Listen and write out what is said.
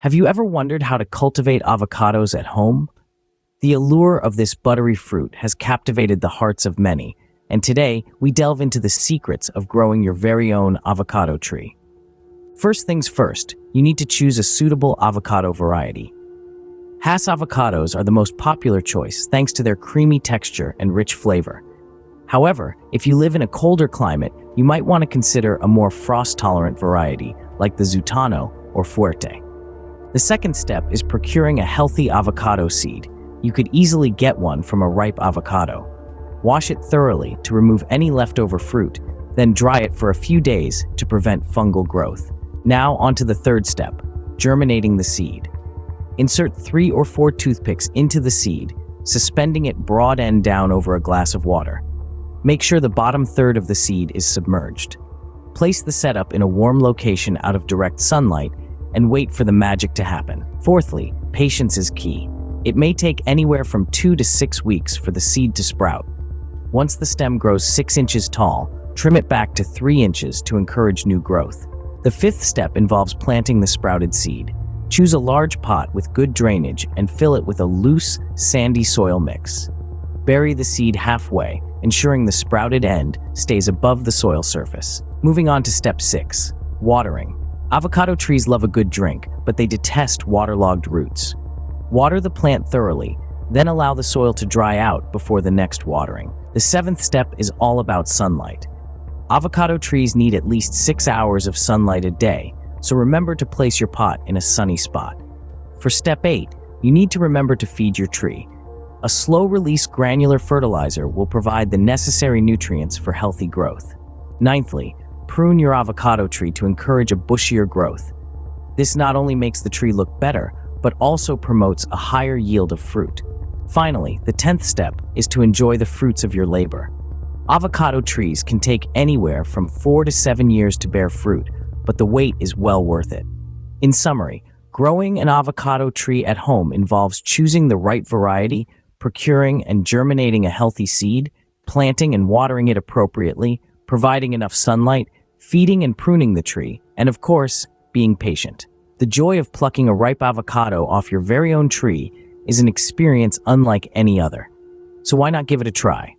Have you ever wondered how to cultivate avocados at home? The allure of this buttery fruit has captivated the hearts of many, and today we delve into the secrets of growing your very own avocado tree. First things first, you need to choose a suitable avocado variety. Hass avocados are the most popular choice thanks to their creamy texture and rich flavor. However, if you live in a colder climate, you might want to consider a more frost-tolerant variety like the Zutano or Fuerte. The second step is procuring a healthy avocado seed. You could easily get one from a ripe avocado. Wash it thoroughly to remove any leftover fruit, then dry it for a few days to prevent fungal growth. Now onto the third step, germinating the seed. Insert 3 or 4 toothpicks into the seed, suspending it broad end down over a glass of water. Make sure the bottom third of the seed is submerged. Place the setup in a warm location out of direct sunlight and wait for the magic to happen. Fourthly, patience is key. It may take anywhere from 2 to 6 weeks for the seed to sprout. Once the stem grows 6 inches tall, trim it back to 3 inches to encourage new growth. The fifth step involves planting the sprouted seed. Choose a large pot with good drainage and fill it with a loose, sandy soil mix. Bury the seed halfway, ensuring the sprouted end stays above the soil surface. Moving on to step 6, watering. Avocado trees love a good drink, but they detest waterlogged roots. Water the plant thoroughly, then allow the soil to dry out before the next watering. The seventh step is all about sunlight. Avocado trees need at least 6 hours of sunlight a day, so remember to place your pot in a sunny spot. For step 8, you need to remember to feed your tree. A slow-release granular fertilizer will provide the necessary nutrients for healthy growth. Ninthly, prune your avocado tree to encourage a bushier growth. This not only makes the tree look better, but also promotes a higher yield of fruit. Finally, the 10th step is to enjoy the fruits of your labor. Avocado trees can take anywhere from 4 to 7 years to bear fruit, but the wait is well worth it. In summary, growing an avocado tree at home involves choosing the right variety, procuring and germinating a healthy seed, planting and watering it appropriately, providing enough sunlight, feeding and pruning the tree, and of course, being patient. The joy of plucking a ripe avocado off your very own tree is an experience unlike any other. So why not give it a try?